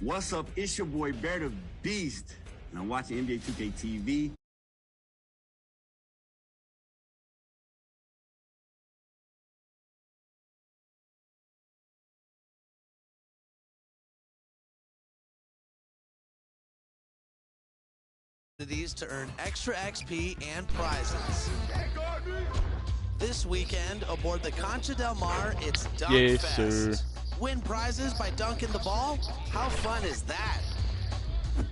What's up? It's your boy Bear the Beast, and I'm watching NBA 2K TV. To earn extra XP and prizes. This weekend, aboard the Concha Del Mar, it's Dunk Fest. Sir. Win prizes by dunking the ball? How fun is that?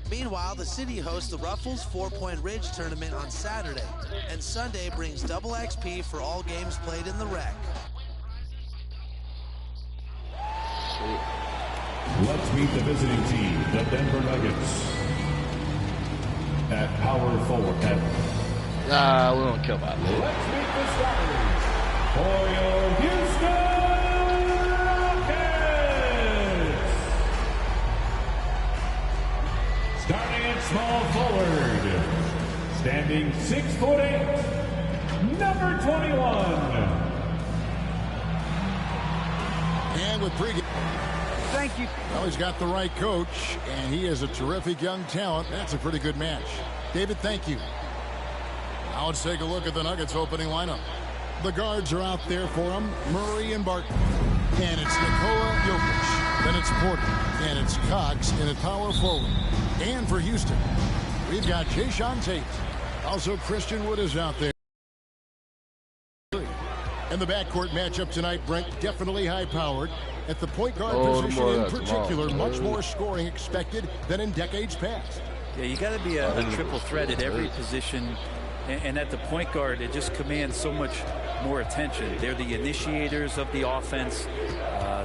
Meanwhile, the city hosts the Ruffles 4-Point Ridge tournament on Saturday, and Sunday brings double XP for all games played in the rec. Let's meet the visiting team, the Denver Nuggets. At power forward. We don't care about that. Let's meet the starters for your Houston Rockets. Starting at small forward, standing 6'8", number 21. And with pregame. Thank you. Well, he's got the right coach, and he is a terrific young talent. That's a pretty good match. David, thank you. Now let's take a look at the Nuggets opening lineup. The guards are out there for him, Murray and Barton. And it's Nikola Jokic. Then it's Porter. And it's Cox in at power forward. And for Houston, we've got Jae'Sean Tate. Also, Christian Wood is out there. And the backcourt matchup tonight, Brent, definitely high-powered. At the point guard position in particular, much more scoring expected than in decades past. Yeah, you got to be a triple threat at every position. And at the point guard, it just commands so much more attention. They're the initiators of the offense.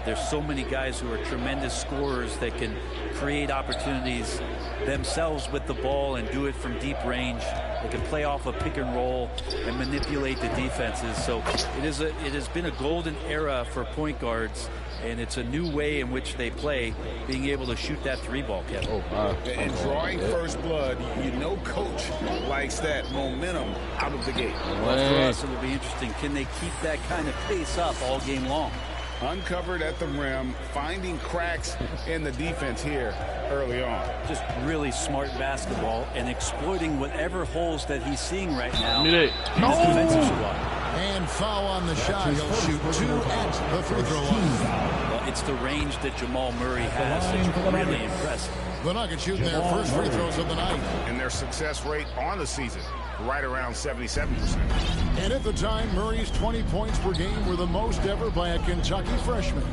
There's so many guys who are tremendous scorers that can create opportunities themselves with the ball and do it from deep range. They can play off a pick and roll and manipulate the defenses. So it has been a golden era for point guards, and it's a new way in which they play, being able to shoot that three ball, Kevin. And drawing first blood, you know coach likes that momentum out of the gate. Well, for us, it'll be interesting. Can they keep that kind of pace up all game long? Uncovered at the rim, finding cracks in the defense here early on. Just really smart basketball and exploiting whatever holes that he's seeing right now in his defensive squad. And foul on the shot. He'll shoot 2 at the free throw line. Well, it's the range that Jamal Murray has that's really impressive. The Nuggets shooting their first free throws of the night. And their success rate on the season, right around 77%. And at the time, Murray's 20 points per game were the most ever by a Kentucky freshman.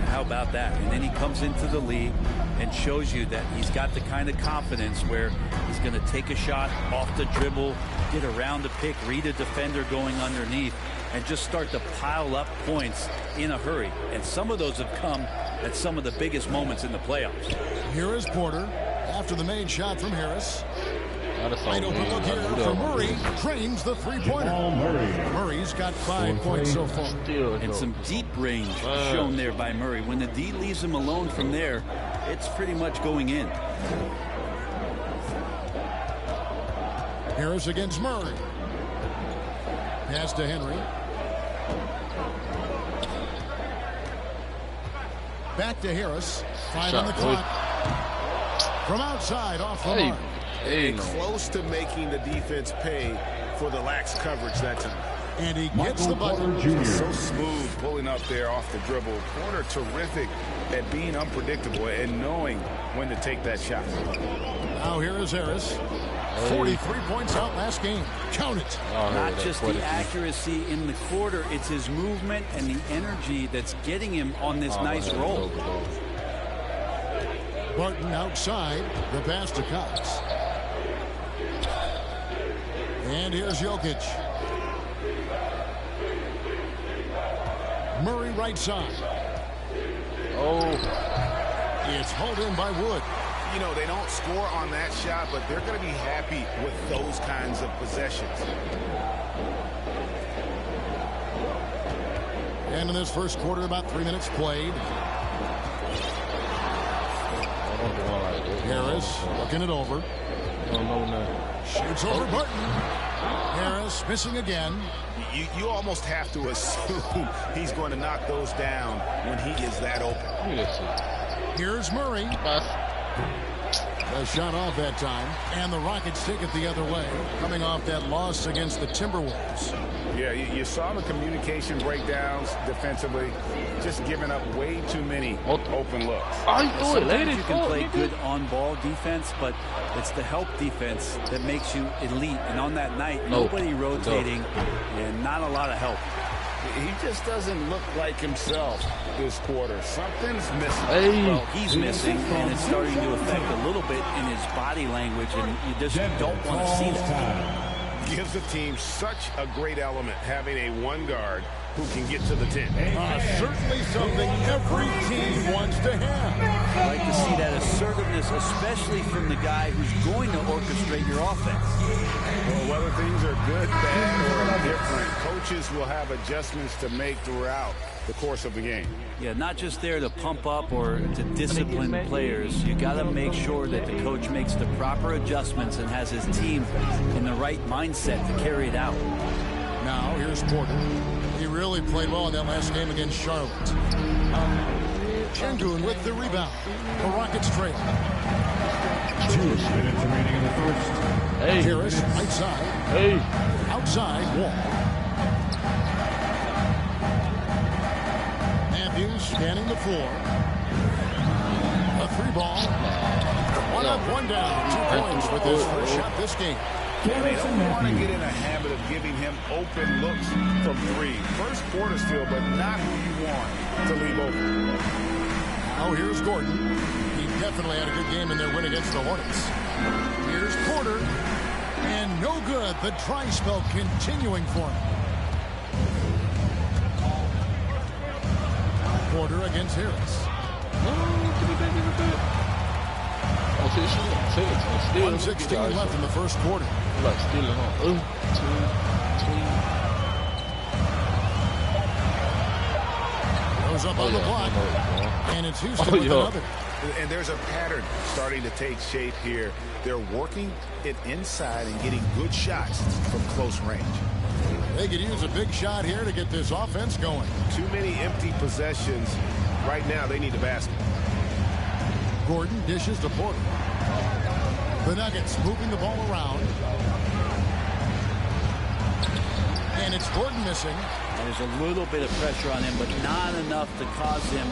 How about that? And then he comes into the league and shows you that he's got the kind of confidence where he's going to take a shot off the dribble, get around the pick, read a defender going underneath, and just start to pile up points in a hurry. And some of those have come at some of the biggest moments in the playoffs. Here is Porter after the made shot from Harris. Wide open look here for Murray. Drains the three-pointer. Murray's got 5 points so far. And some deep range shown there by Murray. When the D leaves him alone from there, it's pretty much going in. Harris against Murray. Pass to Henry. Back to Harris. 5 on the clock. From outside, off the mark. And close to making the defense pay for the lax coverage that time. And he gets the bucket. So smooth pulling up there off the dribble. Porter terrific at being unpredictable and knowing when to take that shot. Now here is Harris. 43 points out last game. Count it. Not just the accuracy in the quarter, it's his movement and the energy that's getting him on this nice roll. Barton outside. The pass to Cox. And here's Jokic. Murray right side. It's hauled in by Wood. You know, they don't score on that shot, but they're going to be happy with those kinds of possessions. And in this first quarter, about 3 minutes played. Harris looking it over. Shoots over Barton. Harris missing again. You almost have to assume he's going to knock those down when he is that open. Here's Murray. A shot off that time. And the Rockets take it the other way, coming off that loss against the Timberwolves. Yeah, you saw the communication breakdowns defensively, just giving up way too many open looks. Sometimes you can play good on-ball defense, but it's the help defense that makes you elite. And on that night, nobody rotating and not a lot of help. He just doesn't look like himself this quarter. Something's missing. Well, he's missing, and it's starting to affect a little bit in his body language, and you just don't want to see that. Gives the team such a great element having a one guard who can get to the 10. Certainly something every team wants to have. I like to see that assertiveness, especially from the guy who's going to orchestrate your offense. Well, whether things are good, bad, or indifferent, coaches will have adjustments to make throughout the course of the game. Yeah, not just there to pump up or to discipline players. You got to make sure that the coach makes the proper adjustments and has his team in the right mindset to carry it out. Now here's Porter. He really played well in that last game against Charlotte. Şengün with the rebound. The Rockets trail. 2 minutes remaining in the first. Harris right side. Outside Wall. Matthews scanning the floor. A 3-ball. One up, one down. 2 points with his first shot this game. They don't want to get in a habit of giving him open looks from 3. First quarter still, but not who you want to leave open. Now here's Gordon. He definitely had a good game in their win against the Hornets. Here's Porter. And no good. The dry spell continuing for him. Porter against Harris. 1:16 left in the first quarter. Goes up on the block. And it's Houston with another. And there's a pattern starting to take shape here. They're working it inside and getting good shots from close range. They could use a big shot here to get this offense going. Too many empty possessions. Right now, they need the basket. Gordon dishes to Porter. The Nuggets moving the ball around. And it's Gordon missing. There's a little bit of pressure on him, but not enough to cause him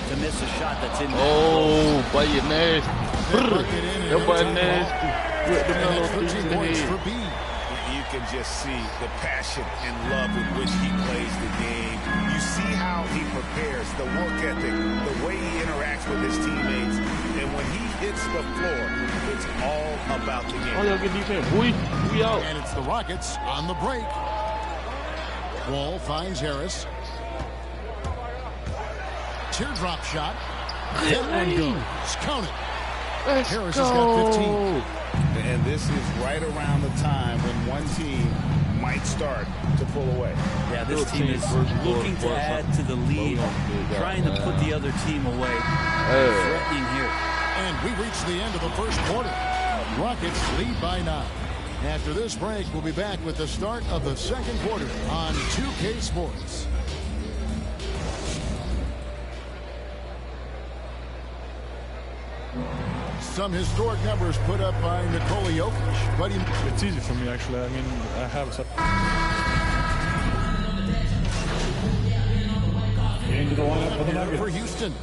to miss a shot that's in there. Boy, you nasty. Your boy nasty. With the mellow 13 points for B. You can just see the passion and love with which he plays the game. You see how he prepares, the work ethic, the way he interacts with his teammates. And when he hits the floor, it's all about the game. Oh, y'all get defense. We out. And it's the Rockets on the break. Wall finds Harris. Teardrop shot. That one goes. Count it. Harris has got 15. And this is right around the time when one team might start to pull away. Yeah, this team is looking to add to the lead, trying to put the other team away. Threatening here. And we reach the end of the first quarter. Rockets lead by 9. After this break, we'll be back with the start of the second quarter on 2K Sports. Some historic numbers put up by Nikola Jokic, but it's easy for me, actually. I mean, I have some. Into the lineup for the Nuggets. For Houston.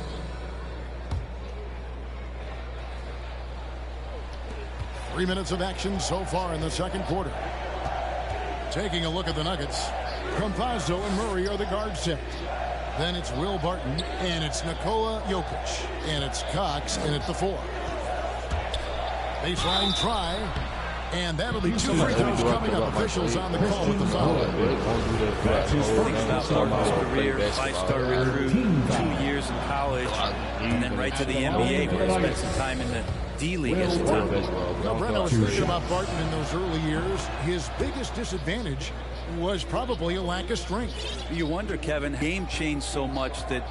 Three minutes of action so far in the second quarter. Taking a look at the Nuggets. Campazzo and Murray are the guard set. Then it's Will Barton, and it's Nikola Jokic, and it's Cox in at the 4. Baseline try, and that'll be 2 free throws coming up. Officials on the call with the foul. Think about Barton's career, 5-star recruit, 2 years in college, and then right to the NBA where he spent some time in the D-League as a talent. Well, Brent, I was thinking about Barton in those early years. His biggest disadvantage was probably a lack of strength. You wonder, Kevin, game changed so much that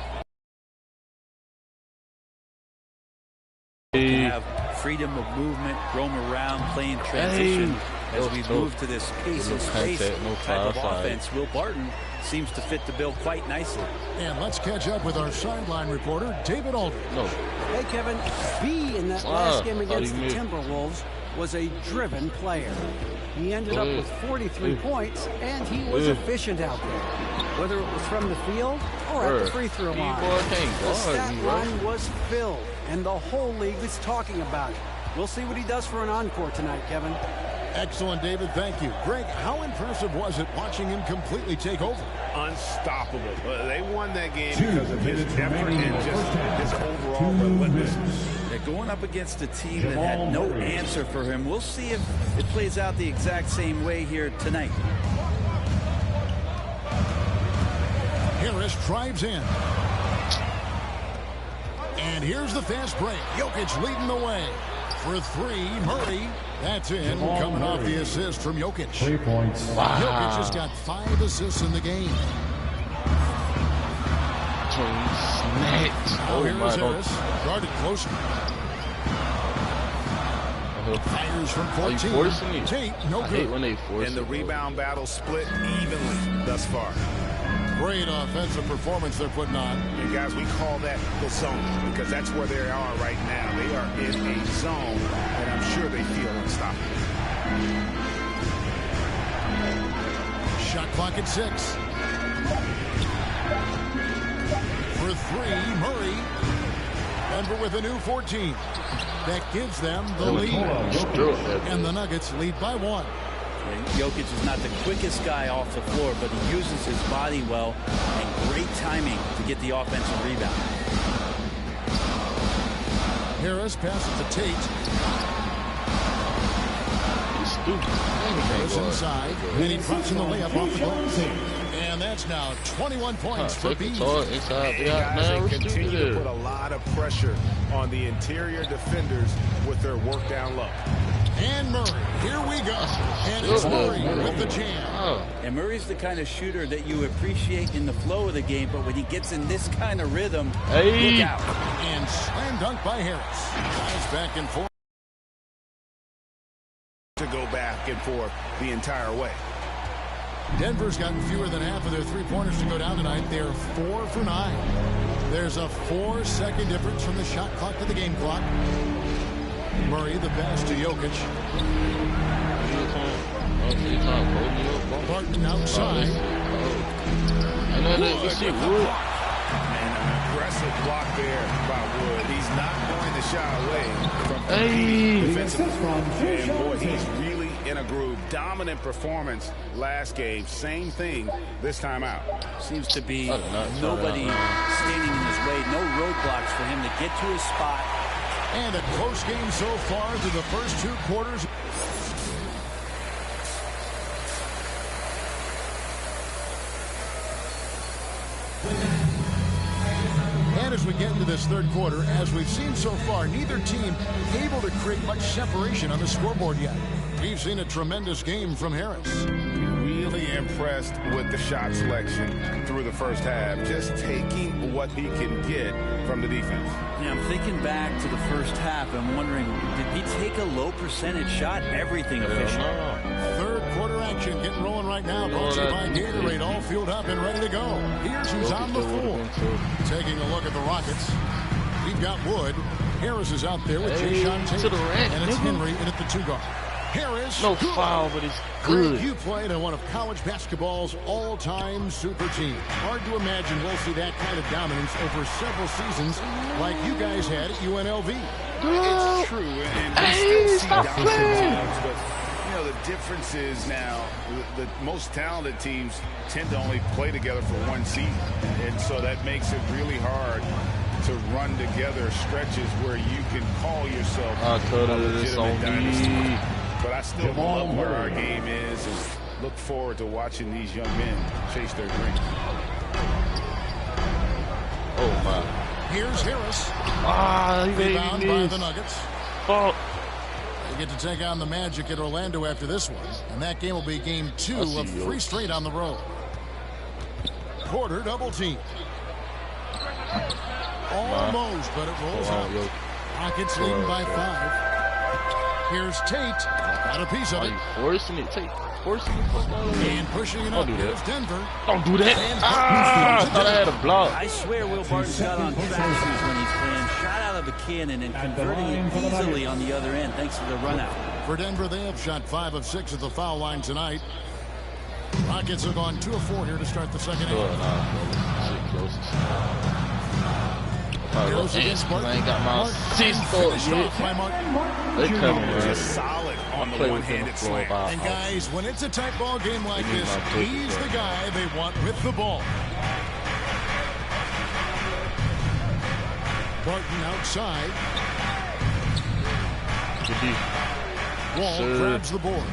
you can have freedom of movement, roam around, playing transition. As we move to this pace and space type of offense, Will Barton seems to fit the bill quite nicely. And let's catch up with our sideline reporter, David Aldridge. Hey, Kevin, B in that last game against the Timberwolves was a driven player. He ended up with 43 points, and he was efficient out there, whether it was from the field or at the free throw line. The stat line was filled, and the whole league is talking about it. We'll see what he does for an encore tonight, Kevin. Excellent, David. Thank you. Greg, how impressive was it watching him completely take over? Unstoppable. They won that game because of his effort and just his overall relentlessness. They're going up against a team that had no answer for him. We'll see if it plays out the exact same way here tonight. Harris drives in. And here's the fast break. Jokic leading the way. For 3, Murray. That's in, coming off the assist from Jokic. 3 points. Wow. Jokic has got 5 assists in the game. Now here's Harris. Guarded closer. Fires from 14. Tate, no good. And the rebound battle split evenly thus far. Great offensive performance they're putting on. And guys, we call that the zone because that's where they are right now. They are in a zone, and I'm sure they feel unstoppable. Shot clock at 6. For 3, Murray. Denver with a new 14. That gives them the lead. And the Nuggets lead by 1. Jokic is not the quickest guy off the floor, but he uses his body well and great timing to get the offensive rebound. Harris passes to Tate. Goes inside, and he drops in the layup off the glass. And that's now 21 points for B. They continue to put a lot of pressure on the interior defenders with their work down low. And Murray, here we go. And it's Murray with the jam. And Murray's the kind of shooter that you appreciate in the flow of the game, but when he gets in this kind of rhythm, look out. And slam dunk by Harris. Guys back and forth. To go back and forth the entire way. Denver's gotten fewer than half of their three-pointers to go down tonight. They're 4 for 9. There's a 4-second difference from the shot clock to the game clock. Murray the pass to Jokic. Barton outside. And an aggressive block there by Wood. He's not going to shy away from defensive. And boy, he's really in a groove. Dominant performance last game. Same thing this time out. Seems to be nobody standing in his way. No roadblocks for him to get to his spot. And a close game so far through the first 2 quarters. And as we get into this third quarter, as we've seen so far, neither team able to create much separation on the scoreboard yet. We've seen a tremendous game from Harris. Really impressed with the shot selection through the first half, just taking what he can get from the defense. Yeah, I'm thinking back to the first half. I'm wondering, did he take a low percentage shot? Everything efficient. Third quarter action getting rolling right now. Brought to you by Gatorade, all fueled up and ready to go. Here's who's on the floor. Taking a look at the Rockets. We've got Wood. Harris is out there with Jayshawn Tate. And it's Henry in at the 2 guard. Harris. No foul, but it's good. You played on one of college basketball's all-time super teams. Hard to imagine we'll see that kind of dominance over several seasons like you guys had at UNLV. It's true, and we still see dominant teams, but you know the difference is now the most talented teams tend to only play together for one season, and so that makes it really hard to run together stretches where you can call yourself a legitimate dynasty. But I still love where our game is and look forward to watching these young men chase their dreams. Oh, my. Here's Harris. Rebound by the Nuggets. Fuck. They get to take on the Magic at Orlando after this one. And that game will be game 2 of 3 straight on the road. Porter double team. Almost, but it rolls out. Rockets leading by 5. Here's Tate. Got a piece of it. Forcing it, Tate. Forcing it. And pushing it up. Here's Denver. Don't do that. I thought I had a block. I swear Will Barton's got on track shoes when he's playing. Shot out of a cannon and converting it easily on the other end thanks to the run out. For Denver, they have shot 5 of 6 at the foul line tonight. Rockets have gone 2 of 4 here to start the second half. I ain't got my C-score yet. They coming, just solid on the one-handed slam. And guys, when it's a tight ball game like this, he's the guy they want with the ball. Barton outside. Wall grabs the board.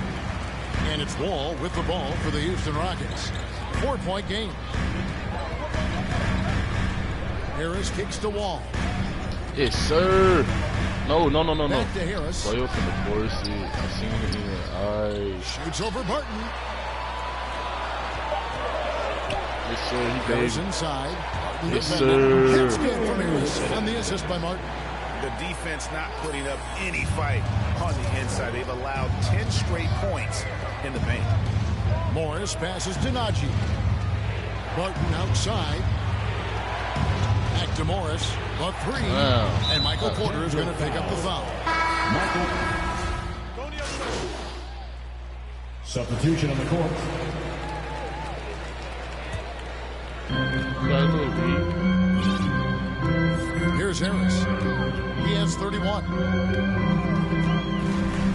And it's Wall with the ball for the Houston Rockets. 4-point game. Harris kicks to Wall. Yes, sir. No. Back to Harris. Play up in the force. I seen it in the eyes. Shoots over Barton. Yes, sir. He goes inside. Yes, sir. That's good from Harris. And the assist by Martin. The defense not putting up any fight on the inside. They've allowed 10 straight points in the paint. Morris passes to Najee. Barton outside. Back to Morris. But 3. Wow. And Michael Porter is going to pick up the foul. Substitution on the court. Here's Harris. He has 31.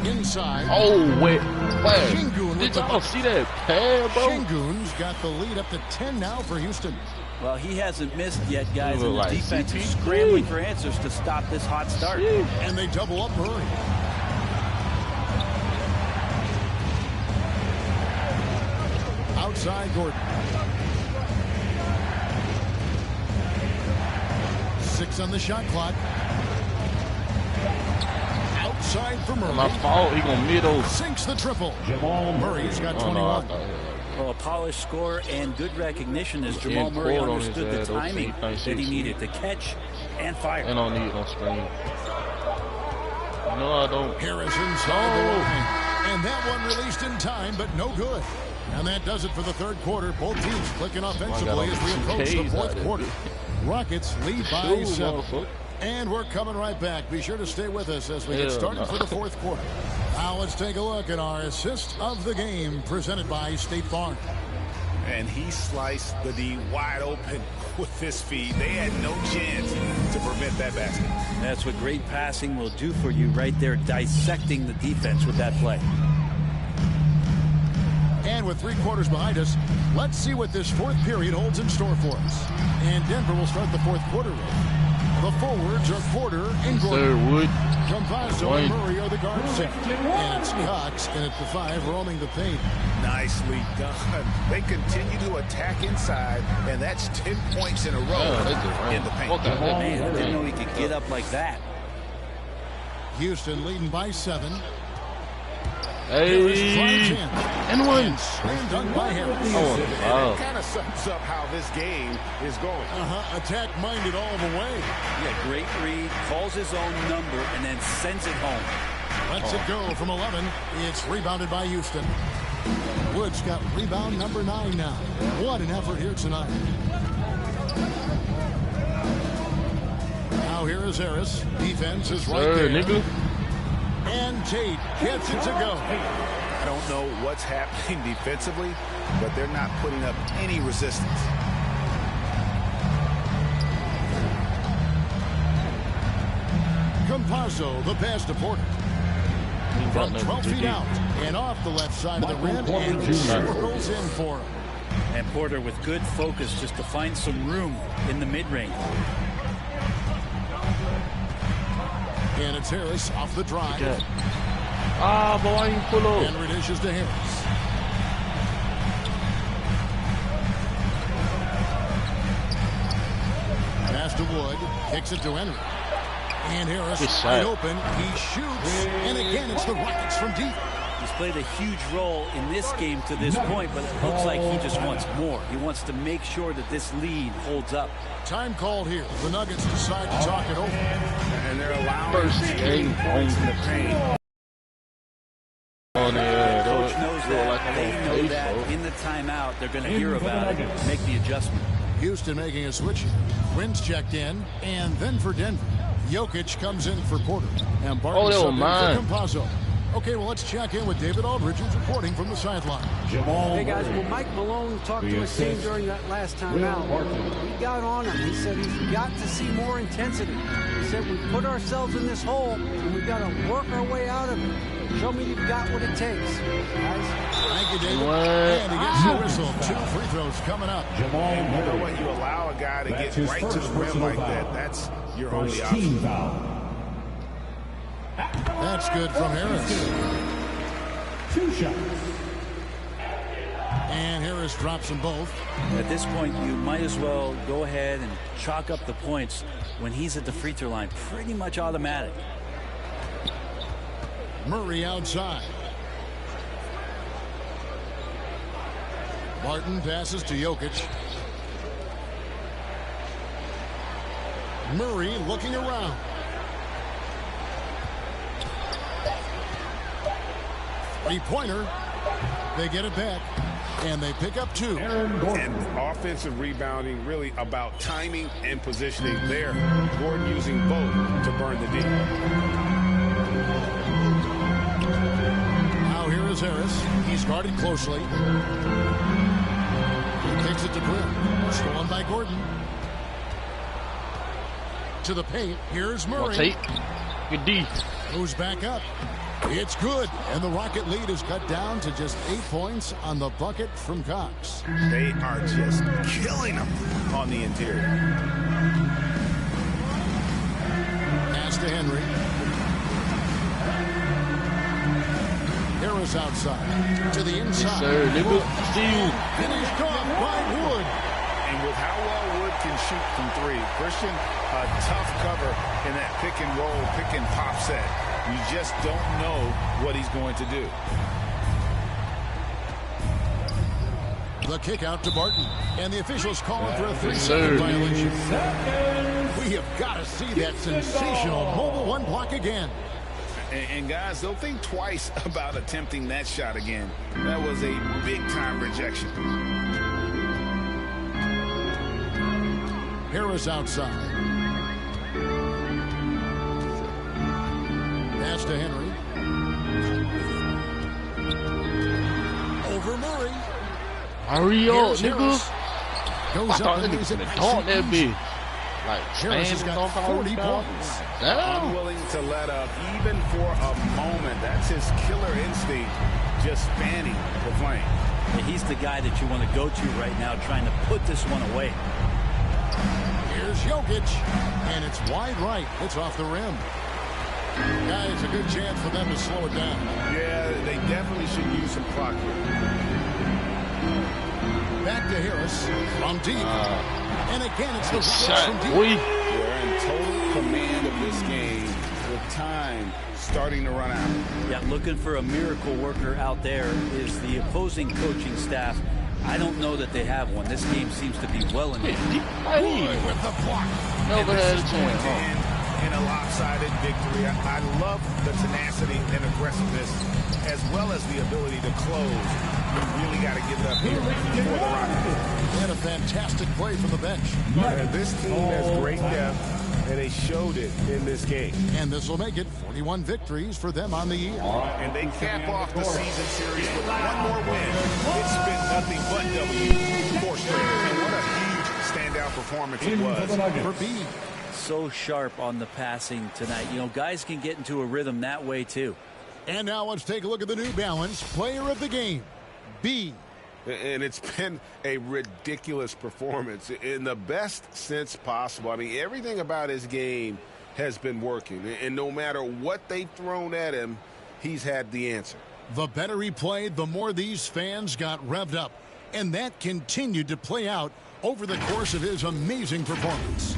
Inside. Oh, wait. Shingun. Did y'all see that pad, bro? Shingun's got the lead up to 10 now for Houston. Well, he hasn't missed yet, guys, and the defense is scrambling for answers to stop this hot start. And they double up Murray. Outside Gordon. 6 on the shot clock. Outside for Murray. My fault. He gonna middle. Sinks the triple. Jamal Murray's got 21. Well, a polished score and good recognition as Jamal Murray understood the timing that he needed to catch and fire. I don't need no screen. No, I don't. Harris inside the line. And that one released in time, but no good. And that does it for the third quarter. Both teams clicking offensively as we approach the fourth quarter. Rockets lead by 7. And we're coming right back. Be sure to stay with us as we get started for the fourth quarter. Now let's take a look at our assist of the game presented by State Farm. And he sliced the D wide open with this feed. They had no chance to prevent that basket. That's what great passing will do for you right there, dissecting the defense with that play. And with 3 quarters behind us, let's see what this fourth period holds in store for us. And Denver will start the fourth quarter with. The forwards are Porter and Gordon. Compazzo and Murray are the guard set. And it's Cox in at the 5, roaming the paint. Nicely done. They continue to attack inside, and that's 10 points in a row in the paint. Man, I didn't know he could get up like that. Houston leading by 7. Hey, and one. Slam dunk by Harris. It kind of sums up how this game is going. Attack-minded all the way. Yeah, great read, calls his own number, and then sends it home. Lets it go from 11. It's rebounded by Houston. Woods got rebound number 9 now. What an effort here tonight. Now Now here is Harris. Defense is right there. Nigga. And Tate gets it to go. I don't know what's happening defensively, but they're not putting up any resistance. Campazzo, the pass to Porter. From 12 feet out and off the left side of the rim, and he swirls in for him. And Porter with good focus just to find some room in the mid-range. And it's Harris off the drive. Ah, but why you pull up? Henry dishes to Harris. Pass to Wood. Kicks it to Henry. And Harris wide open. He shoots. And again, it's the Rockets from deep. He's played a huge role in this game to this point, but it looks like he just wants more. He wants to make sure that this lead holds up. Time called here. The Nuggets decide to talk it over. And they're allowing 8 points in the paint. Coach knows that. They know that in the timeout, they're going to hear about it, make the adjustment. Houston making a switch. Wins checked in, and then for Denver, Jokic comes in for Porter, and Barton subbed in for Campazzo. Okay, well, let's check in with David Aldridge, who's reporting from the sideline. Hey, guys, well, Mike Malone talked to his team during that last time out. He got on him. He said he's got to see more intensity. He said we put ourselves in this hole, and we've got to work our way out of it. Show me you've got what it takes, guys. Thank you, David. And he gets the whistle. 2 free throws coming up. And you know what? You allow a guy to get right to the rim like that. That's your only option. That's good from Harris. 2 shots. And Harris drops them both. At this point, you might as well go ahead and chalk up the points when he's at the free throw line. Pretty much automatic. Murray outside. Barton passes to Jokic. Murray looking around. Three-pointer. They get it back, and they pick up 2. And offensive rebounding really about timing and positioning there. Gordon using both to burn the D. Now here is Harris. He's guarded closely. He kicks it to Brim. Stolen by Gordon. To the paint. Here's Murray. Good D. Goes back up. It's good. And the Rocket lead is cut down to just 8 points on the bucket from Cox. They are just killing them on the interior. Pass to Henry. Harris outside. To the inside. Finished off by Wood. And with how well Wood can shoot from 3, Christian, a tough cover in that pick and roll, pick and pop set. You just don't know what he's going to do. The kick out to Barton. And the officials calling for a 3-second violation. We have got to see that sensational mobile 1 block again. And guys, they'll think twice about attempting that shot again. That was a big-time rejection. Harris outside. Pass to Henry. Over Murray. Hurry up, nigga. Goes up and leaves it. That big. Like, Harris has got 40 points. Unwilling to let up even for a moment. That's his killer instinct, just spanning the flame. And he's the guy that you want to go to right now, trying to put this one away. Here's Jokic, and it's wide right. It's off the rim. Guys, a good chance for them to slow it down. Yeah, they definitely should use some clock here. Back to Harris from deep. And again, it's the shot from deep. They're in total command of this game with time starting to run out. Yeah, looking for a miracle worker out there is the opposing coaching staff. I don't know that they have one. This game seems to be well in it. With the block. Never had a chance. In a lopsided victory. I love the tenacity and aggressiveness as well as the ability to close. You really got to give it up here for the Rockets. And a fantastic play from the bench. This team has great depth. and they showed it in this game. And this will make it 41 victories for them on the year. And they cap off the season series with one more win. It's been nothing but W for straight. And what a huge standout performance it was for B. So sharp on the passing tonight. You know, guys can get into a rhythm that way too. And now let's take a look at the New Balance player of the game, B. And it's been a ridiculous performance in the best sense possible. I mean, everything about his game has been working. And no matter what they've thrown at him, he's had the answer. The better he played, the more these fans got revved up. And that continued to play out over the course of his amazing performance.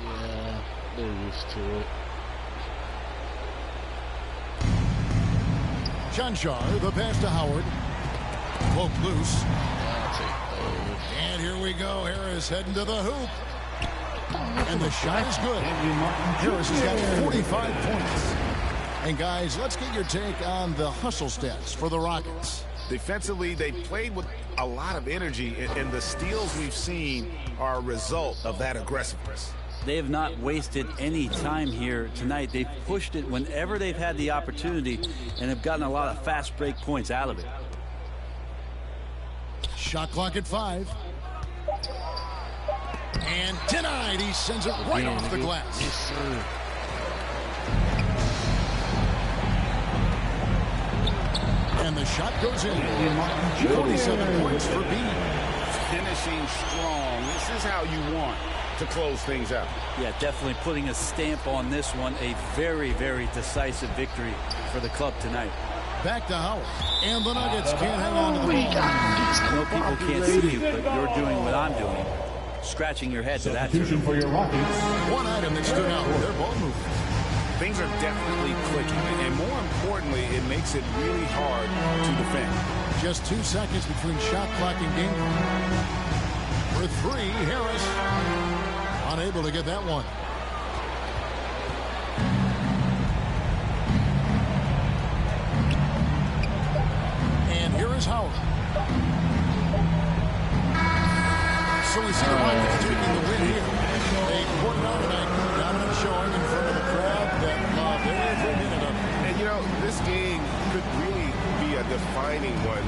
Yeah, they're used to it. Chanchar, the pass to Howard. Poke loose. And here we go. Harris heading to the hoop. And the shot is good. Harris has got 45 points. And guys, let's get your take on the hustle stats for the Rockets. Defensively, they played with a lot of energy, and the steals we've seen are a result of that aggressiveness. They have not wasted any time here tonight. They've pushed it whenever they've had the opportunity and have gotten a lot of fast break points out of it. Shot clock at 5. And denied. He sends it right off the glass. Yes, sir. And the shot goes in. 47 points for B. Finishing strong. This is how you want to close things out. Yeah, definitely putting a stamp on this one. A very, very decisive victory for the club tonight. Back to Howard. And the Nuggets can't hang on to the ball. I know people can't see you, but you're doing what I'm doing. Scratching your head to that. For your Rockets. One item that stood out with their ball movement. Things are definitely clicking, and more importantly, it makes it really hard to defend. Just 2 seconds between shot clock and game clock. For 3, Harris unable to get that one. And here is Howard. So we see the Rockets taking the win here. They poured it on tonight, dominant showing in front of the crowd that loved every minute of it. And you know, this game could really be a defining one